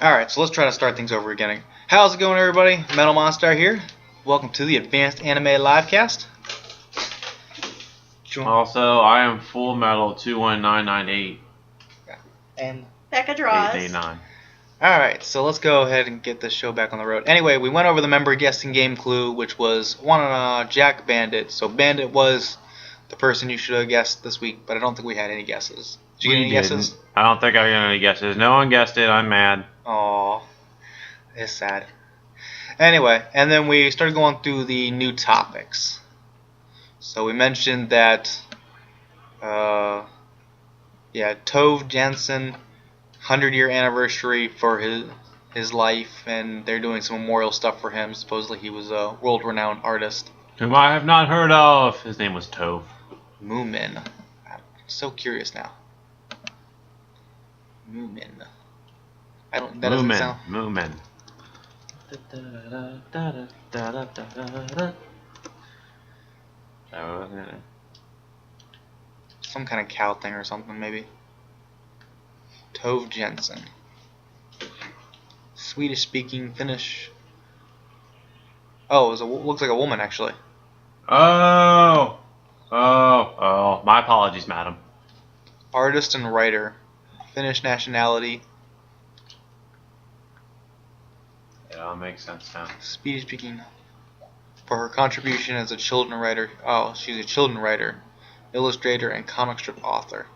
Alright, so let's try to start things over again. How's it going, everybody? Metal Monster here. Welcome to the Advanced Anime Livecast. Also, I am Full Metal 21998. And Becca draws. 889. Alright, so let's go ahead and get this show back on the road. Anyway, we went over the member guessing game clue, which was Jack Bandit. So Bandit was the person you should have guessed this week, but I don't think we had any guesses. Did you get any guesses? I don't think I got any guesses. No one guessed it. I'm mad. Aw, it's sad. Anyway, and then we started going through the new topics. So we mentioned that, Tove Jansson, 100-year anniversary for his life, and they're doing some memorial stuff for him. Supposedly he was a world-renowned artist. Whom I have not heard of. His name was Tove. Moomin. I'm so curious now. Moomin. That doesn't sound... Moomin. Some kind of cow thing or something, maybe. Tove Jansson. Swedish-speaking Finnish. Oh, looks like a woman, actually. Oh. My apologies, madam. Artist and writer. Finnish nationality. Yeah, that makes sense now. Swedish-speaking. For her contribution as a children writer. Oh, she's a children writer, illustrator, and comic strip author.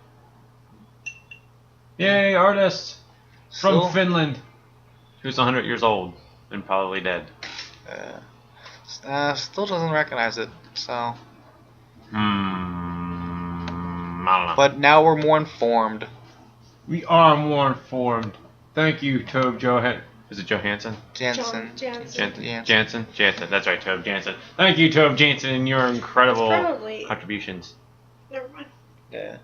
Yay, artist! From Still, Finland. Who's 100 years old and probably dead. Still doesn't recognize it, so. I don't know. But now we're more informed. We are more informed. Thank you, Tove Johansson. Is it Johansson? Jansen. Jansen. That's right, Tove Jansson. Thank you, Tove Jansson, and your incredible contributions. Never mind. Yeah.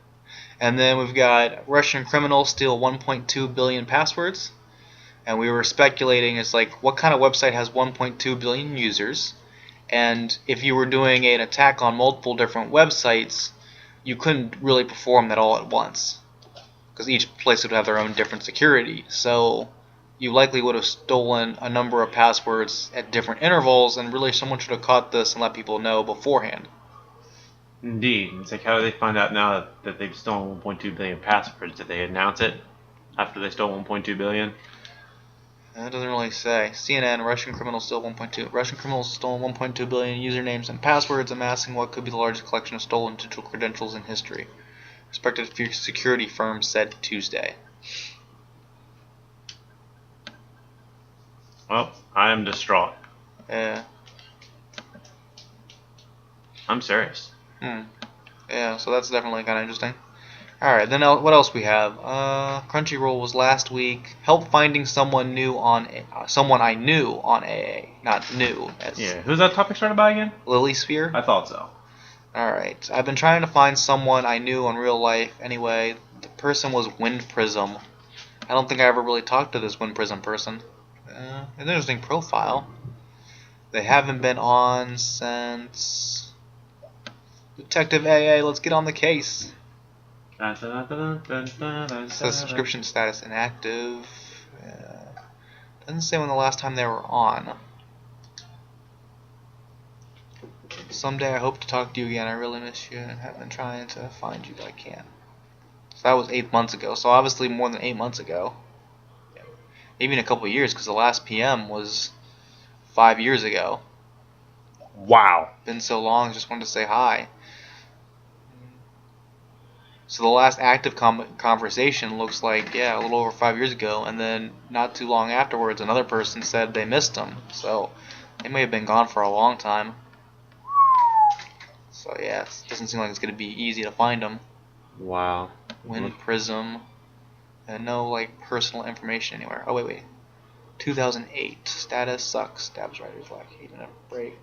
And then we've got Russian criminals steal 1.2 billion passwords. And we were speculating, it's like, what kind of website has 1.2 billion users? And if you were doing an attack on multiple different websites, you couldn't really perform that all at once, because each place would have their own different security. So you likely would have stolen a number of passwords at different intervals, and really someone should have caught this and let people know beforehand. Indeed. It's like, how do they find out now that they've stolen 1.2 billion passwords? Did they announce it after they stole 1.2 billion? That doesn't really say. CNN, Russian criminals stole 1.2. Russian criminals stole 1.2 billion usernames and passwords, amassing what could be the largest collection of stolen digital credentials in history. Respected security firm said Tuesday. Well, I am distraught. Yeah. I'm serious. Yeah, so that's definitely kind of interesting. Alright, then what else we have? Crunchyroll was last week. Help finding someone new on someone I knew on AA, not new. Yeah, who's that topic started by again? Lily Sphere. I thought so. Alright, I've been trying to find someone I knew in real life. Anyway, the person was Wind Prism. I don't think I ever really talked to this Wind Prism person. An interesting profile. They haven't been on since Detective AA. Let's get on the case. Says subscription status inactive. Doesn't say when the last time they were on. Someday I hope to talk to you again. I really miss you and have been trying to find you, but I can't. So that was 8 months ago. So obviously more than 8 months ago. Maybe in a couple of years, because the last PM was 5 years ago. Wow. Been so long, just wanted to say hi. So the last active conversation looks like, a little over 5 years ago, and then not too long afterwards, another person said they missed him. So they may have been gone for a long time. So yeah, it doesn't seem like it's going to be easy to find them. Wow. Wind Prism. And no, personal information anywhere. Oh, wait. 2008. Status sucks. Stabs writers lack even a break.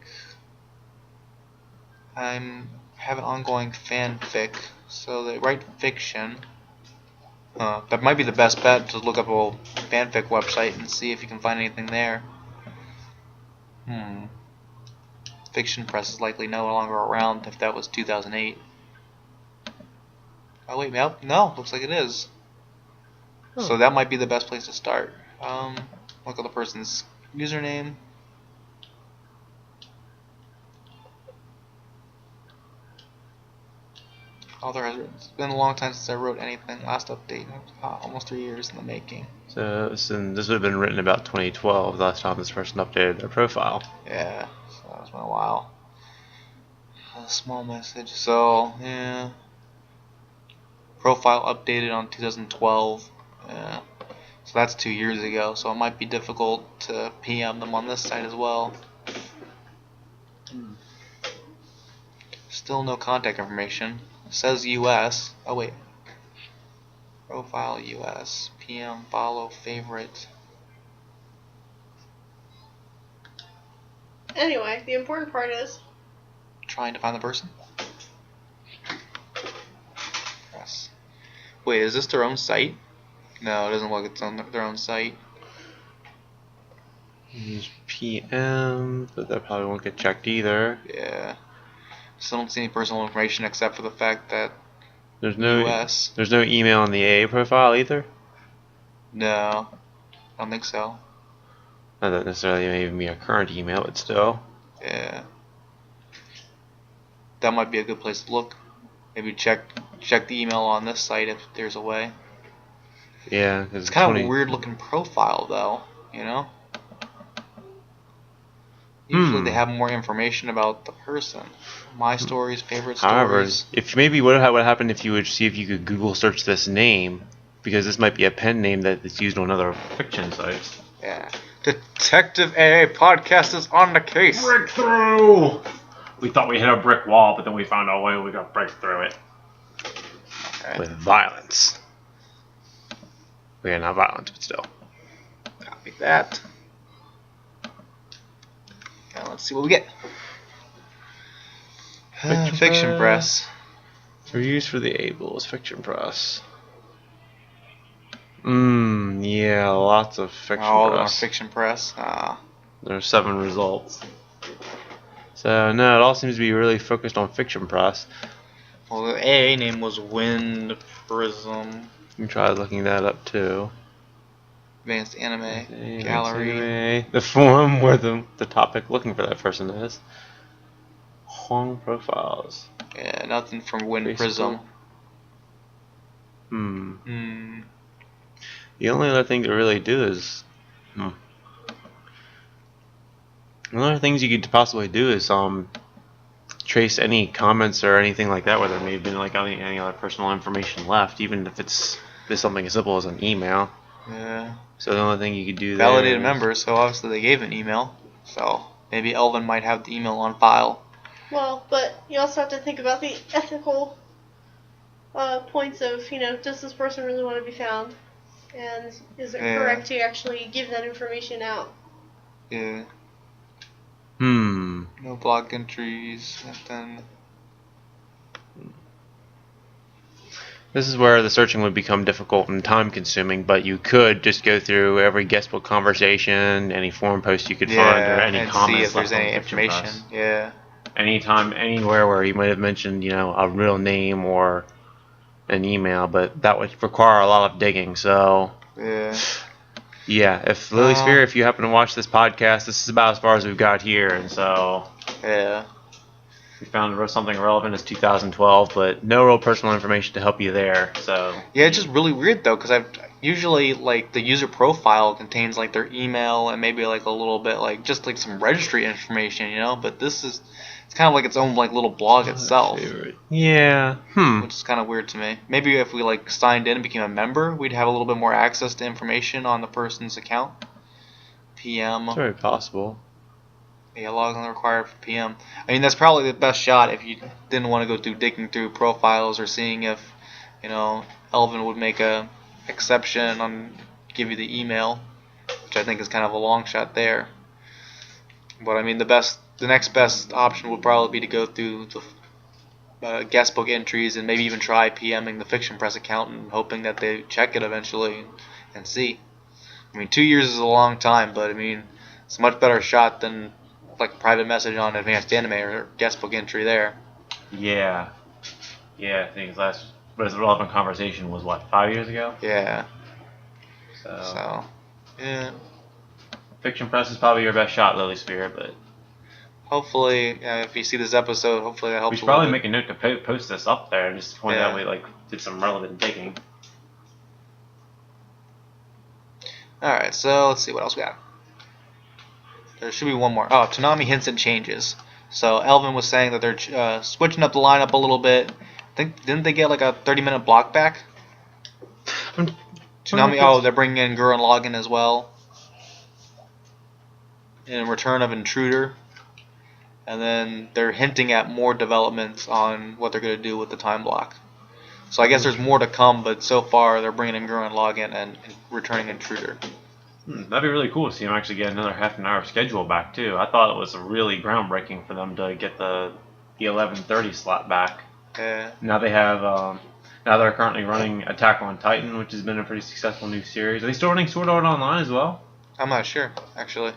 I have an ongoing fanfic. So they write fiction. That might be the best bet, to look up a fanfic website and see if you can find anything there. Fiction press is likely no longer around if that was 2008. Oh wait, no, looks like it is. So that might be the best place to start. Look at the person's username. Author has written. It's been a long time since I wrote anything. Last update, almost 3 years in the making. So this would have been written about 2012, the last time this person updated their profile. Yeah, so that's been a while. A small message. So, yeah. Profile updated on 2012. Yeah. So that's 2 years ago. So it might be difficult to PM them on this site as well. Still no contact information. It says US. Oh, wait. Profile US. PM, follow, favorite. Anyway, the important part is Trying to find the person. Yes. Wait, is this their own site? No, it doesn't look like it's on their own site. Use PM, but that probably won't get checked either. Yeah. Still don't see any personal information except for the fact that There's no US. There's no email on the AA profile either. No, I don't think so. Not that necessarily may even be a current email, but still. Yeah. That might be a good place to look. Maybe check the email on this site if there's a way. Yeah, because It's kind of a weird looking profile though, you know? Usually they have more information about the person. My stories, favorite However, stories. if maybe what would happen if you would see if you could Google search this name, because this might be a pen name that is used on other fiction sites. Yeah. Detective AA podcast is on the case. Breakthrough! We thought we hit a brick wall, but then we found a way we got break through it. Okay. With violence. We are not violent, but still. Copy that. Now let's see what we get. Fiction press. Reviews for the Ables, fiction press. Yeah, lots of fiction All of them are press. fiction press. There are 7 results. So, no, it all seems to be really focused on fiction press. Well, the AA name was Wind Prism. You can try looking that up too. Advanced Anime Okay, Gallery. anime. The forum where the topic looking for that person is. Hong profiles. Yeah, nothing from Wind Facebook. Prism. The only other thing to really do is... One of the things you could possibly do is trace any comments or anything like that where there may have been like any other personal information left, even if it's just something as simple as an email. Yeah. So the only thing you could do there Validated is- member, so obviously they gave an email. So maybe Elvin might have the email on file. well, but you also have to think about the ethical points of, does this person really want to be found? And is it Yeah. correct to actually give that information out? Yeah. Hmm. No blog entries. Nothing. This is where the searching would become difficult and time consuming, but you could just go through every guestbook conversation, any forum post you could find, or any and comments see if there's left on any Fiction information. Press. Yeah. Anytime, anywhere where you might have mentioned, a real name or an email, but that would require a lot of digging. So, Yeah. yeah, if Lily Sphere, if you happen to watch this podcast, this is about as far as we've got here, and so Yeah. we found something relevant as 2012, but no real personal information to help you there. So, Yeah, it's just really weird though, because I've usually like the user profile contains like their email and maybe like a little bit like just like some registry information, But this is it's kind of like its own like little blog itself, yeah, which is kind of weird to me. Maybe if we like signed in and became a member, we'd have a little bit more access to information on the person's account. PM. It's very possible. Yeah, login required for PM. I mean, that's probably the best shot if you didn't want to go through digging through profiles or seeing if, Elvin would make a exception on give you the email, which I think is kind of a long shot there. But I mean, the next best option would probably be to go through the guestbook entries and maybe even try PMing the Fiction Press account and hoping that they check it eventually and see. I mean, 2 years is a long time, but I mean, it's a much better shot than like a private message on Advanced Anime or guestbook entry there. Yeah. Yeah, I think his last relevant conversation was, 5 years ago? Yeah. So, yeah. Fiction Press is probably your best shot, Lily Sphere, but Hopefully, if you see this episode, hopefully that helps. we should a little probably bit. make a note to post this up there and just point out we did some relevant digging. All right, so let's see what else we got. There should be one more. Oh, Toonami hints at changes. So Elvin was saying that they're switching up the lineup a little bit. Didn't they get like a 30-minute block back? Toonami. Oh, they're bringing in Gurren Lagann as well. In return of Intruder. And then they're hinting at more developments on what they're going to do with the time block. So I guess there's more to come, but so far they're bringing in Gurren Lagann and returning Intruder. That'd be really cool to see them actually get another half an hour schedule back too. I thought it was really groundbreaking for them to get the 11:30 slot back. Yeah. Now they have. Now they're currently running Attack on Titan, which has been a pretty successful new series. Are they still running Sword Art Online as well? I'm not sure, actually.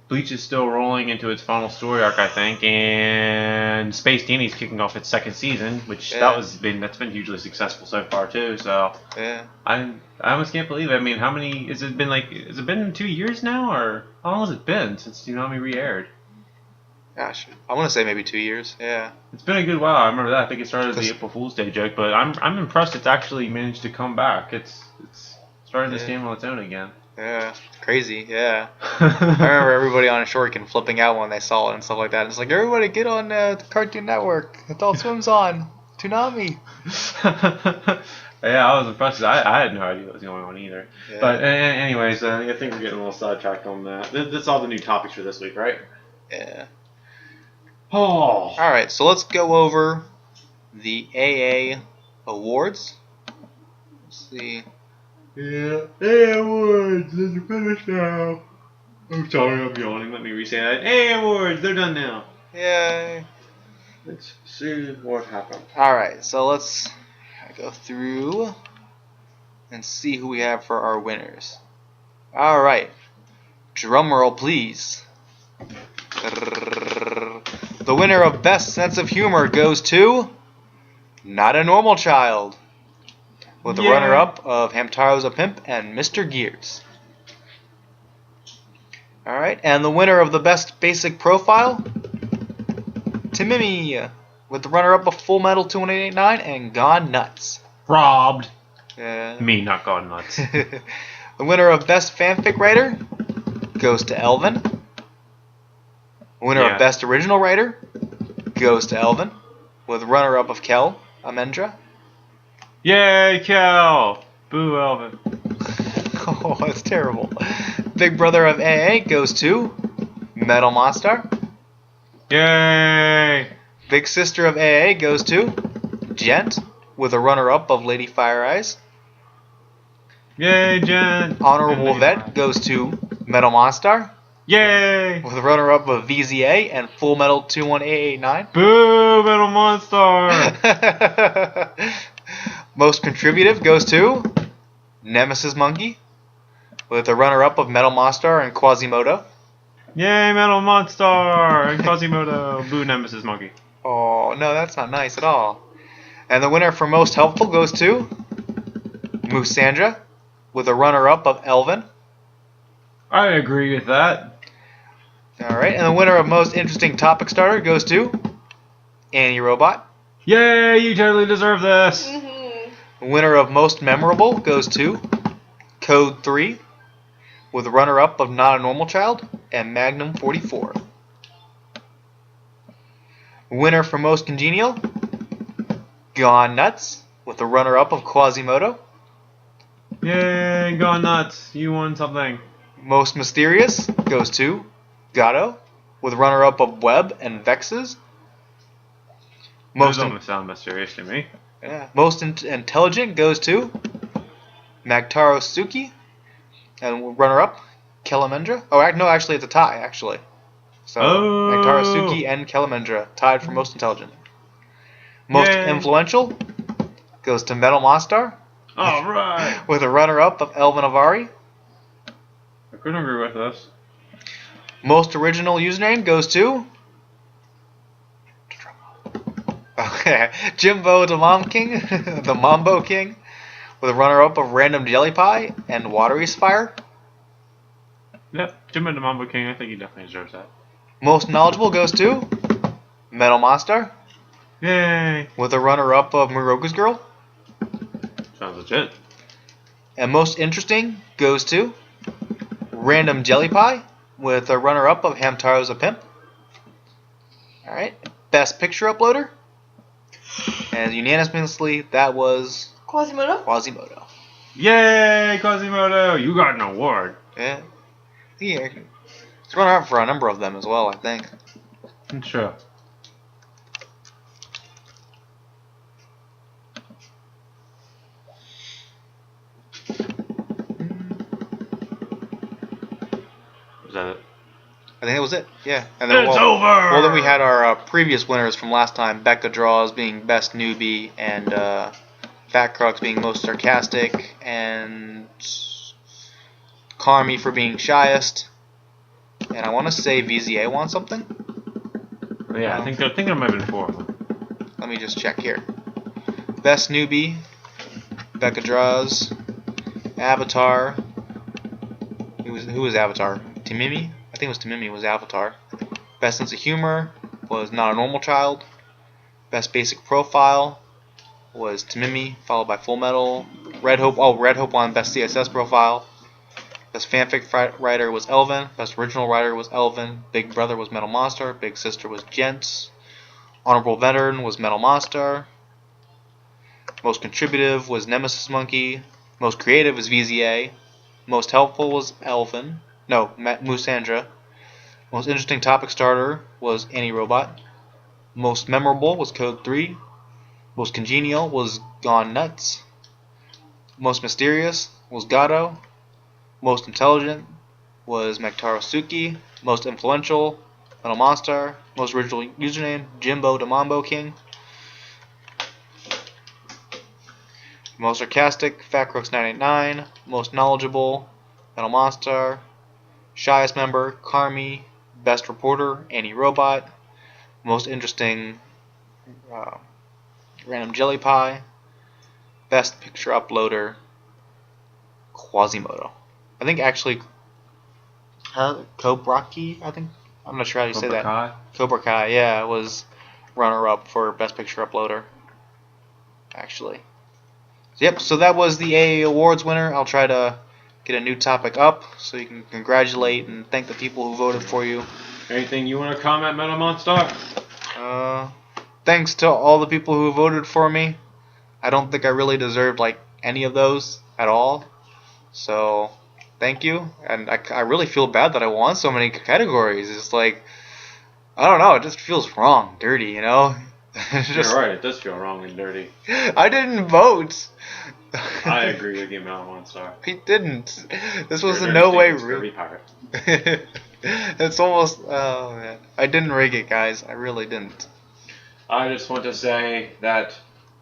Bleach is still rolling into its final story arc, I think, and Space Danny's kicking off its second season, which that's been hugely successful so far too. So yeah, I almost can't believe it. I mean, how many has it been 2 years now, or how long has it been since Toonami re-aired? Gosh, I want to say maybe 2 years. Yeah, it's been a good while. I remember that. I think it started as the April Fool's Day joke, but I'm impressed it's actually managed to come back. It's starting to stand on its own again. Yeah, crazy, yeah. I remember everybody on Shuriken flipping out when they saw it and stuff like that. It's like, everybody get on Cartoon Network. Adult Swim's on. Toonami. Yeah, I was impressed. I had no idea what was going on either. Yeah. But anyways, I think we're getting a little sidetracked on that. That's all the new topics for this week, right? Yeah. Oh. Alright, so let's go over the AA awards. Let's see. Yeah, AA awards, they're finished now. I'm sorry, I'm yawning. Let me re-say that. AA awards, they're done now. Yay. Let's see what happened. Alright, so let's go through and see who we have for our winners. Alright. Drum roll, please. The winner of Best Sense of Humor goes to Not a Normal Child, with the runner-up of Hamtaro's a Pimp and Mr. Gears. Alright, and the winner of the Best Basic Profile, Timimi, with the runner-up of Full Metal 2189 and Gone Nuts. Robbed. Yeah. Me, not Gone Nuts. The winner of Best Fanfic Writer goes to Elvin. Winner of Best Original Writer goes to Elvin, with runner-up of Kel Amendra. Yay, Kel! Boo, Elvin. Oh, that's terrible. Big Brother of AA goes to Metal Monster. Yay! Big Sister of AA goes to Gent, with a runner-up of Lady Fire Eyes. Yay, Gent! Honorable Vet goes to Metal Monster. Yay! With a runner-up of VZA and Full Metal 21889. Boo, Metal Monster! Most contributive goes to Nemesis Monkey, with a runner-up of Metal Monster and Quasimodo. Yay, Metal Monster and Quasimodo. Boo, Nemesis Monkey. Oh, no, that's not nice at all. And the winner for most helpful goes to Musandra, with a runner-up of Elvin. I agree with that. Alright, and the winner of most interesting topic starter goes to Annie Robot. Yay, you totally deserve this. The winner of most memorable goes to Code 3, with a runner-up of Not a Normal Child and Magnum 44. Winner for most congenial, Gone Nuts, with a runner-up of Quasimodo. Yay, Gone Nuts, you won something. Most mysterious goes to Gato, with runner-up of Web and Vexes. Those don't sound mysterious to me. Yeah. Most intelligent goes to Magtaro Suki, and runner-up Kelamendra. Oh, no, actually it's a tie, actually. So Magtaro Suki and Kelamendra tied for most intelligent. Most influential goes to Metal Monster. All right. With a runner-up of Elvin Avari. I couldn't agree with this. Most original username goes to Jimbo the Mom King, the Mambo King, with a runner-up of Random Jelly Pie and Watery Spire. Yep, Jim and the Mambo King, I think he definitely deserves that. Most knowledgeable goes to Metal Monster, Yay! with a runner-up of Muroku's Girl. Sounds legit. And most interesting goes to Random Jelly Pie, with a runner-up of Hamtaro's a Pimp. Alright, best picture uploader. And unanimously, that was Quasimodo? Quasimodo. Yay, Quasimodo! You got an award. Yeah. Yeah. It's runner-up for a number of them as well, I think. Sure. Was that it? I think that was it. Yeah. And then, It's well, over! Well, then we had our previous winners from last time. Becca Draws being Best Newbie, and Fat Crux being Most Sarcastic, and Carmi for being Shyest. And I want to say VZA won something. Yeah, I think there might have been 4 of them. Let me just check here. Best Newbie, Becca Draws, Avatar. Who was Avatar? Timimi? I think it was Timimi was Avatar. Best Sense of Humor was Not a Normal Child. Best Basic Profile was Timimi, followed by Full Metal. Red Hope won Best CSS Profile. Best Fanfic Writer was Elvin. Best Original Writer was Elvin. Big Brother was Metal Monster. Big Sister was Gents. Honorable Veteran was Metal Monster. Most Contributive was Nemesis Monkey. Most Creative was VZA. Most Helpful was Elvin. No, Musandra. Most Interesting Topic Starter was Annie Robot. Most Memorable was Code 3. Most Congenial was Gone Nuts. Most Mysterious was Gato. Most Intelligent was Maktaro Suki. Most Influential, Metal Monster. Most Original Username, Jimbo the Mambo King. Most Sarcastic, Fat Crooks 989. Most Knowledgeable, Metal Monster. Shyest Member, Carmi. Best Reporter, Annie Robot. Most Interesting, Random Jelly Pie. Best Picture Uploader, Quasimodo. I think actually, Kobraki, I think. I'm not sure how you say that. Kai? Cobra Kai, yeah, was runner-up for Best Picture Uploader, actually. Yep, so that was the AA Awards winner. I'll try to get a new topic up so you can congratulate and thank the people who voted for you. Anything you want to comment, Metal Monster? Thanks to all the people who voted for me. I don't think I really deserved like any of those at all. So, thank you. And I really feel bad that I won so many categories. It's like, I don't know, it just feels wrong, dirty, you know? You're right, it does feel wrong and dirty. I didn't vote. I agree with you, Metal Monster. He didn't. This was You're in a no way scurvy real. pirate. It's almost, oh man. I didn't rig it, guys. I really didn't. I just want to say that,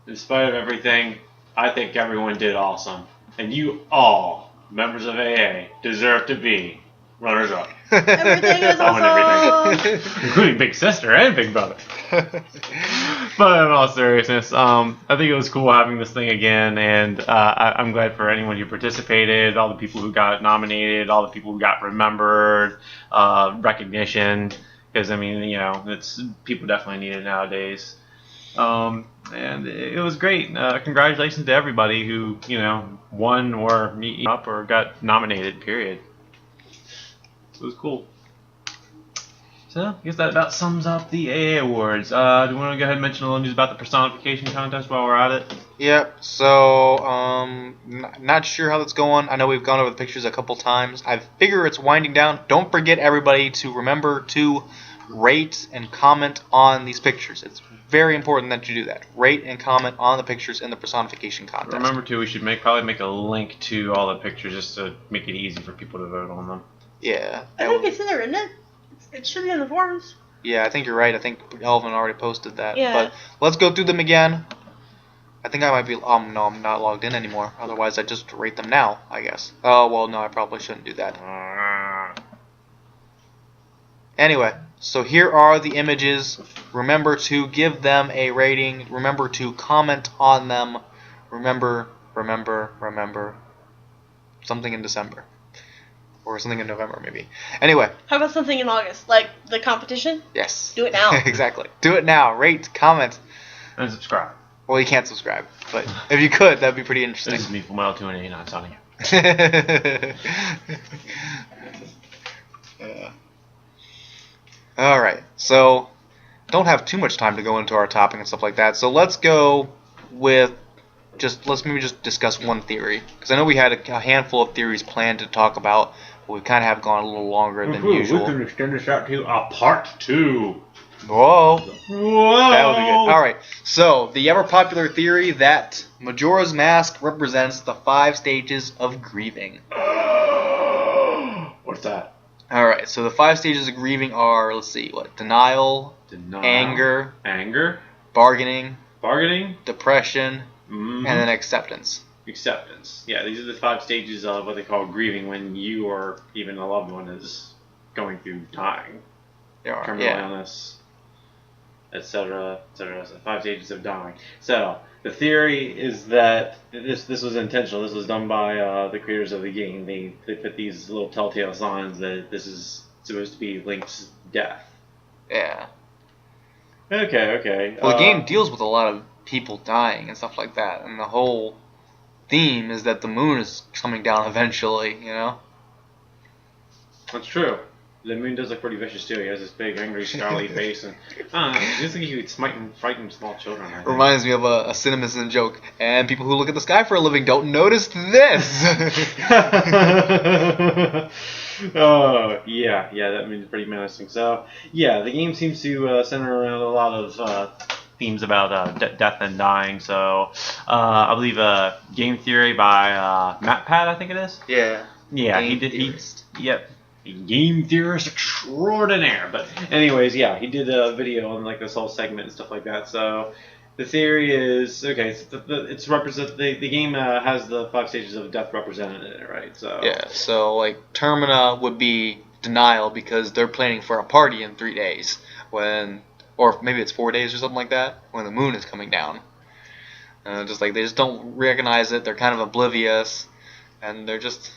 in spite of everything, I think everyone did awesome. And you all, members of AA, deserve to be runners-up. Everything is I want awesome! everything. Including Big Sister and Big Brother. But in all seriousness, I think it was cool having this thing again, and I'm glad for anyone who participated, all the people who got nominated, all the people who got remembered, recognition, because I mean, you know, it's people definitely need it nowadays. And it was great. Congratulations to everybody who, you know, won or meet up or got nominated. Period. It was cool. So, I guess that about sums up the AA Awards. Do you want to go ahead and mention a little news about the personification contest while we're at it? Yep, so, not sure how that's going. I know we've gone over the pictures a couple times. I figure it's winding down. Don't forget, everybody, to remember to rate and comment on these pictures. It's very important that you do that. Rate and comment on the pictures in the personification contest. Remember, too, we should probably make a link to all the pictures just to make it easy for people to vote on them. Yeah. I think it's in there, isn't it? It should be in the forums. Yeah, I think you're right. I think Elvin already posted that. Yeah. But let's go through them again. I think I might be... no, I'm not logged in anymore. Otherwise, I'd just rate them now, I guess. Oh, well, no, I probably shouldn't do that. Anyway, so here are the images. Remember to give them a rating. Remember to comment on them. Remember remember. Something in December. Or something in November, maybe. Anyway. How about something in August? Like the competition? Yes. Do it now. Exactly. Do it now. Rate, comment. And subscribe. Well, you can't subscribe. But if you could, that'd be pretty interesting. This is me from Wild 289 signing you. Yeah. Alright, so don't have too much time to go into our topic and stuff like that. So let's go with let's maybe just discuss one theory. Because I know we had a handful of theories planned to talk about, but we kind of have gone a little longer than usual. We can extend this out to a part 2. Whoa. Whoa. That would be good. Alright, so the ever popular theory that Majora's Mask represents the 5 stages of grieving. What's that? Alright, so the 5 stages of grieving are, let's see, Denial, anger, bargaining, depression, and then acceptance. Acceptance. Yeah, these are the 5 stages of what they call grieving when you or even a loved one is going through dying. There are, terminal illness, etc., etc. So 5 stages of dying. So the theory is that this was intentional. This was done by the creators of the game. They put these little telltale signs that this is supposed to be Link's death. Yeah. Okay. Well, the game deals with a lot of people dying and stuff like that, and the whole theme is that the moon is coming down eventually, you know? That's true. The moon does look pretty vicious too. He has this big, angry, scowly face, and I don't know. He looks like he would smite and frighten small children. I think. Reminds me of a CinemaSin joke. And people who look at the sky for a living don't notice this. Oh, yeah, that means pretty menacing. So, yeah, the game seems to center around a lot of themes about death and dying. So, I believe Game Theory by MatPat, I think it is. Yeah. Yeah, Game he did. theorist. Yep. Game theorist extraordinaire. But anyways, yeah, he did a video on like this whole segment and stuff like that. So the theory is okay. So it's the game has the 5 stages of death represented in it, right? So Yeah. So like Termina would be denial because they're planning for a party in 3 days or maybe it's 4 days or something like that when the moon is coming down. Just like they just don't recognize it. They're kind of oblivious, and they're just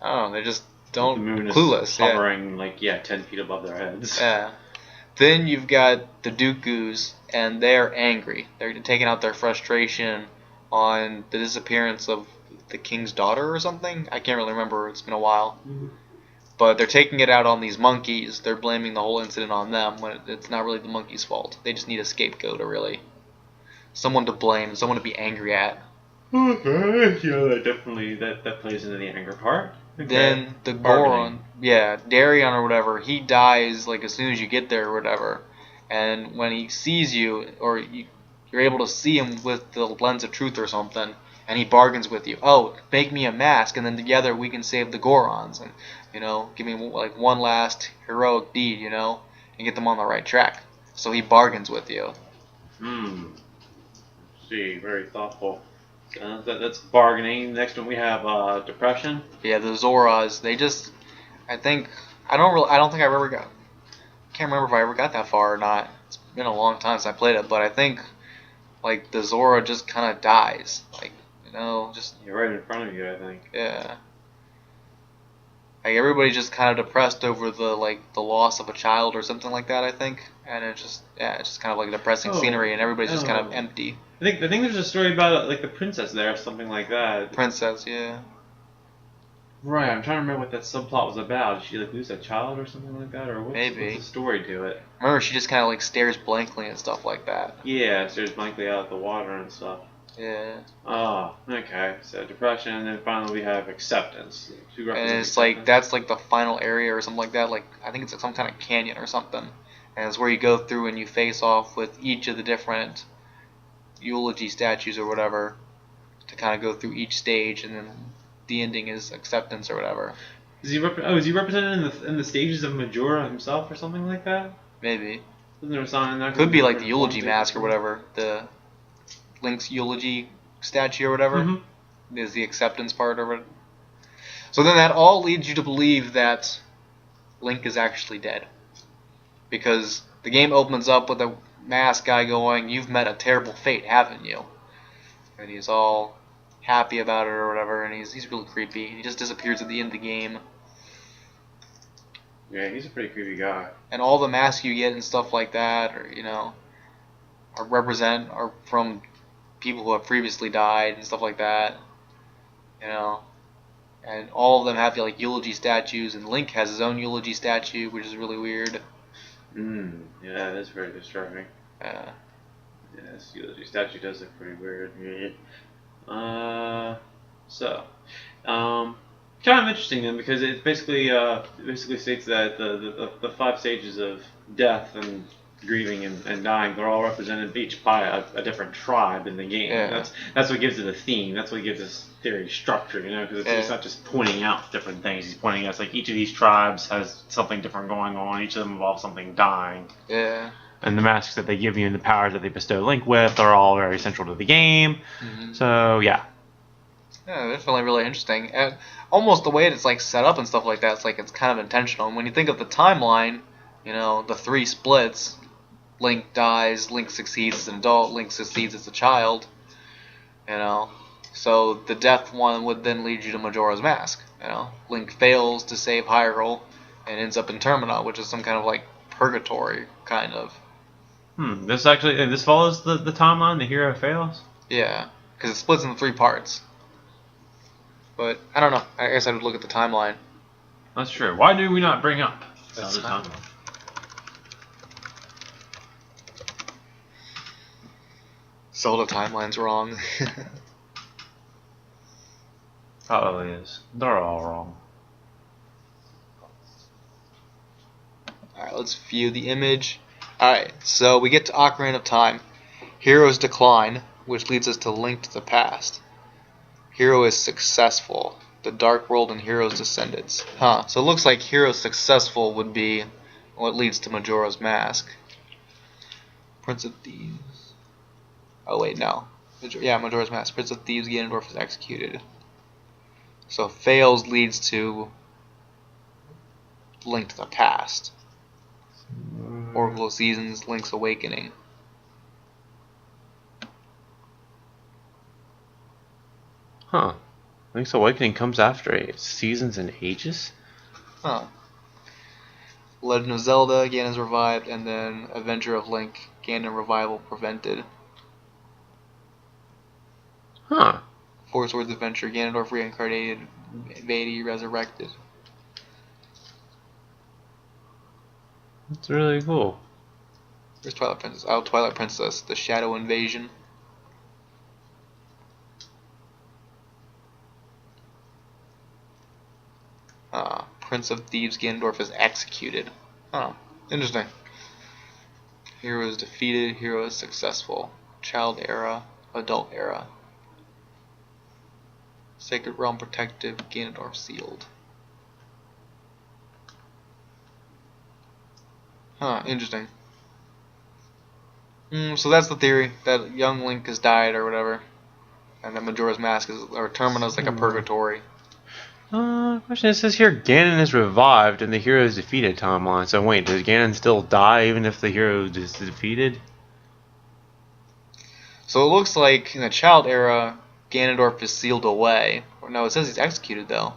they just don't the moon clueless. is hovering 10 feet above their heads. Yeah. Then you've got the Dooku's, and they're angry. They're taking out their frustration on the disappearance of the king's daughter or something. I can't really remember. It's been a while. Mm-hmm. But they're taking it out on these monkeys. They're blaming the whole incident on them when it's not really the monkeys' fault. They just need a scapegoat, or really someone to blame, someone to be angry at. Okay. Yeah, that plays into the anger part. Okay. Then the Goron, Darion or whatever, he dies like as soon as you get there or whatever. And when he sees you, or you're able to see him with the lens of truth or something, and he bargains with you. Oh, make me a mask, and then together we can save the Gorons, and give me like one last heroic deed, and get them on the right track. So he bargains with you. See, very thoughtful. That's bargaining. Next one we have depression. Yeah, the Zoras. They just, I don't think I ever can't remember if I ever got that far or not. It's been a long time since I played it, but I think like the Zora just kind of dies, just You're right in front of you, I think. Yeah. Like everybody's just kind of depressed over the loss of a child or something like that, I think, and it's just kind of like depressing scenery, and everybody's just kind of empty. I think there's a story about like the princess there or something like that. Princess, yeah. Right, I'm trying to remember what that subplot was about. Did she lose a child or something like that, or what's the story to it? Remember, she just kind of stares blankly and stuff like that. Yeah, stares blankly out at the water and stuff. Yeah. Oh, okay. So depression, and then finally we have acceptance. And it's that's the final area or something like that. Like I think it's some kind of canyon or something, and it's where you go through and you face off with each of the different eulogy statues or whatever to kind of go through each stage, and then the ending is acceptance or whatever. Is he represented in the stages of Majora himself or something like that? Maybe. Isn't there a sign in there? Could be like the eulogy mask or whatever. The Link's eulogy statue or whatever is the acceptance part of it. So then that all leads you to believe that Link is actually dead, because the game opens up with a mask guy going, "You've met a terrible fate, haven't you?" And happy about it or whatever, and he's really creepy. He just disappears at the end of the game. Yeah, he's a pretty creepy guy. And all the masks you get and stuff like that, are from people who have previously died and stuff like that. And all of them have like eulogy statues, and Link has his own eulogy statue, which is really weird. Yeah, that's very disturbing. Yeah. Yeah, this eulogy statue does look pretty weird. Kind of interesting then, because it basically states that the 5 stages of death and grieving and dying, they're all represented each by a different tribe in the game. Yeah. That's what gives it a theme. That's what gives this theory structure, because it's not just pointing out different things. He's pointing out like each of these tribes has something different going on. Each of them involves something dying. Yeah. And the masks that they give you and the powers that they bestow Link with are all very central to the game. So yeah. Yeah, definitely really interesting. And almost the way it's like set up and stuff like that, it's kind of intentional. And when you think of the timeline, the 3 splits. Link dies, Link succeeds as an adult, Link succeeds as a child, So the death one would then lead you to Majora's Mask, Link fails to save Hyrule and ends up in Termina, which is some kind of like purgatory, kind of. This follows the timeline, the hero fails? Yeah, because it splits into 3 parts. But, I don't know, I guess I would look at the timeline. That's true. Why do we not bring up Zelda timeline? Zelda timeline's wrong. Probably is. They're all wrong. Alright, let's view the image. Alright, so we get to Ocarina of Time. Hero's decline, which leads us to Link to the Past. Hero is successful. The Dark World and Hero's descendants. So it looks like Hero's successful would be what leads to Majora's Mask. Prince of Thieves. Oh wait, no. Majora's Mask. Prince of Thieves, Ganondorf is executed. So fails leads to Link to the Past. Oracle of Seasons, Link's Awakening. Link's Awakening comes after Seasons and Ages? Legend of Zelda, Ganon is revived, and then Adventure of Link, Ganon revival prevented. Four Swords Adventure, Ganondorf reincarnated, Vader resurrected. That's really cool. There's Twilight Princess. Oh, Twilight Princess, the Shadow Invasion. Prince of Thieves, Ganondorf is executed. Interesting. Hero is defeated, hero is successful. Child era, adult era. Sacred Realm protective, Ganondorf sealed. Interesting. So that's the theory, that young Link has died or whatever. And that Majora's Mask or Termina is like a purgatory. Question, it says here Ganon is revived and the hero is defeated timeline. So wait, does Ganon still die even if the hero is defeated? So it looks like in the child era, Ganondorf is sealed away. No, it says he's executed though.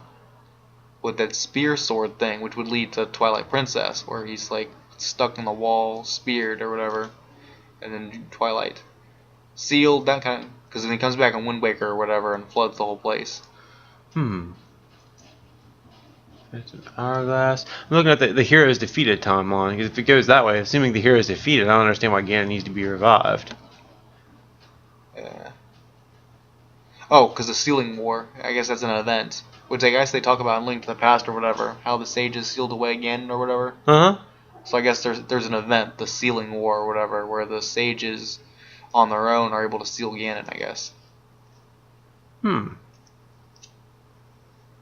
With that spear sword thing, which would lead to Twilight Princess, where he's like stuck in the wall, speared or whatever. And then Twilight. Sealed, that kind of... Because then he comes back on Wind Waker or whatever and floods the whole place. It's an hourglass. I'm looking at the hero is defeated timeline. Because if it goes that way, assuming the hero is defeated, I don't understand why Ganon needs to be revived. Yeah. Oh, because the Sealing War. I guess that's an event. Which I guess they talk about in Link to the Past or whatever. How the sages sealed away Ganon or whatever. So I guess there's an event, the Sealing War or whatever, where the sages on their own are able to seal Ganon, I guess.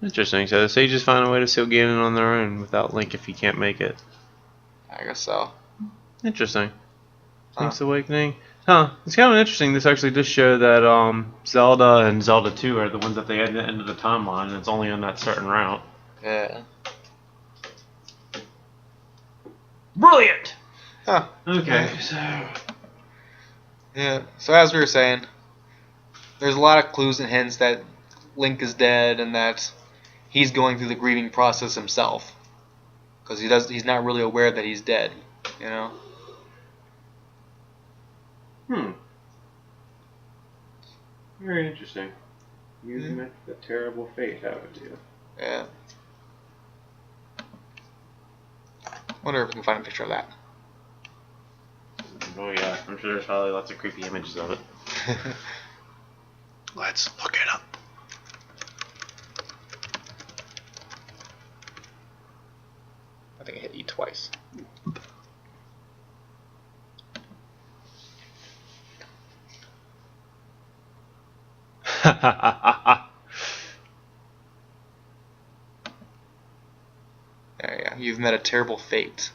Interesting. So the sages find a way to seal Ganon on their own without Link if he can't make it. I guess so. Interesting. Link's Awakening. It's kind of interesting. This actually does show that Zelda and Zelda 2 are the ones that they had at the end of the timeline, and it's only on that certain route. Yeah. Brilliant! Okay, so... Yeah, so as we were saying, there's a lot of clues and hints that Link is dead and that he's going through the grieving process himself, because he's not really aware that he's dead, you know. Very interesting. You've met the terrible fate, haven't you? Yeah. Wonder if we can find a picture of that. Oh yeah, I'm sure there's probably lots of creepy images of it. Let's look it up. I think I hit E twice. There you go. You've met a terrible fate.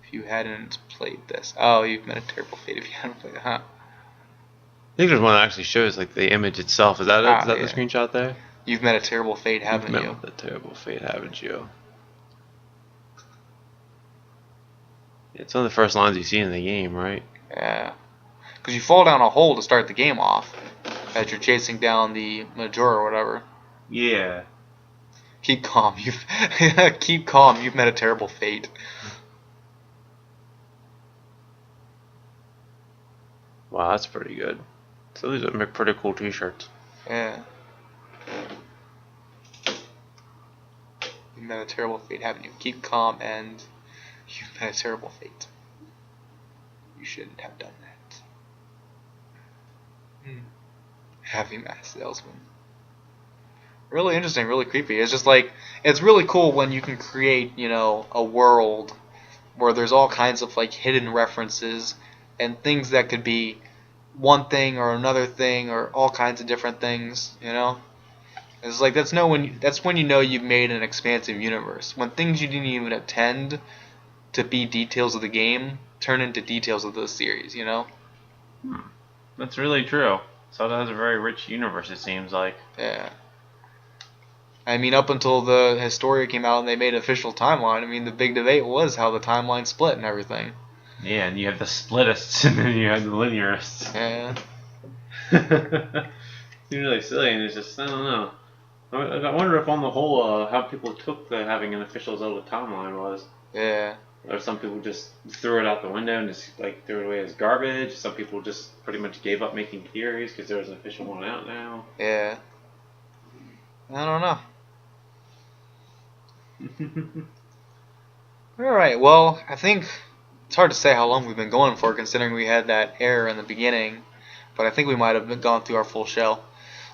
If you hadn't played this. Oh, you've met a terrible fate if you hadn't played it, huh? I think there's one that actually shows like the image itself. Is that it? Is that yeah. the screenshot there? You've met a terrible fate, haven't you? You've met a terrible fate, haven't you? It's one of the first lines you see in the game, right? Yeah. Because you fall down a hole to start the game off as you're chasing down the Majora or whatever. Yeah. Keep calm. Keep calm. You've met a terrible fate. Wow, that's pretty good. So these are pretty cool T-shirts. Yeah. You've met a terrible fate, haven't you? Keep calm, and you've met a terrible fate. You shouldn't have done that. Heavy mask salesman. Really interesting, really creepy. It's just like, it's really cool when you can create, you know, a world where there's all kinds of like hidden references and things that could be one thing or another thing or all kinds of different things, you know? It's like that's when you know you've made an expansive universe. When things you didn't even intend to be details of the game turn into details of the series, you know? That's really true. Zelda has a very rich universe, it seems like. Yeah. I mean, up until the Historia came out and they made an official timeline, I mean, the big debate was how the timeline split and everything. Yeah, and you have the splitists and then you have the linearists. Yeah. Seems really silly, and it's just, I don't know. I wonder if on the whole, how people took the having an official Zelda timeline was. Yeah. Or some people just threw it out the window and just like threw it away as garbage. Some people just pretty much gave up making theories because there's an official one out now. Yeah. I don't know. Alright, well, I think it's hard to say how long we've been going for considering we had that error in the beginning, but I think we might have gone through our full shell.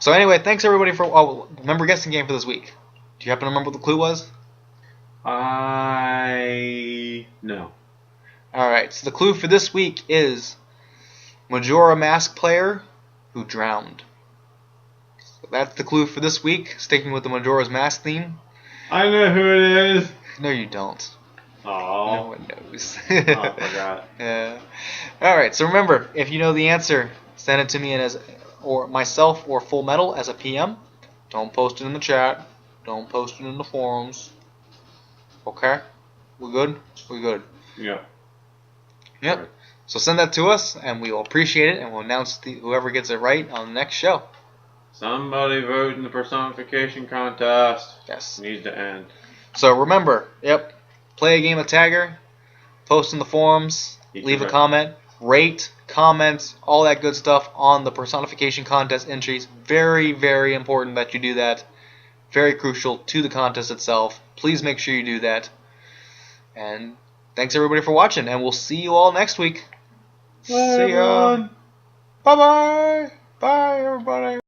So anyway, thanks everybody for... Oh, remember guessing game for this week. Do you happen to remember what the clue was? No. Alright, so the clue for this week is Majora Mask player who drowned. So that's the clue for this week, sticking with the Majora's Mask theme. I know who it is. No, you don't. Oh. No one knows. Oh, I forgot. Yeah. Alright, so remember, if you know the answer, send it to me or myself or Full Metal as a PM. Don't post it in the chat. Don't post it in the forums. Okay? We good? We good. Yeah. Yep. Right. So send that to us, and we will appreciate it, and we'll announce whoever gets it right on the next show. Somebody vote in the personification contest. Yes. It needs to end. So remember, play a game of Tagger, post in the forums, leave a comment, rate, comment, all that good stuff on the personification contest entries. Very, very important that you do that. Very crucial to the contest itself. Please make sure you do that. And thanks everybody for watching, and we'll see you all next week. Bye, See ya. everyone. Bye-bye. Bye, everybody.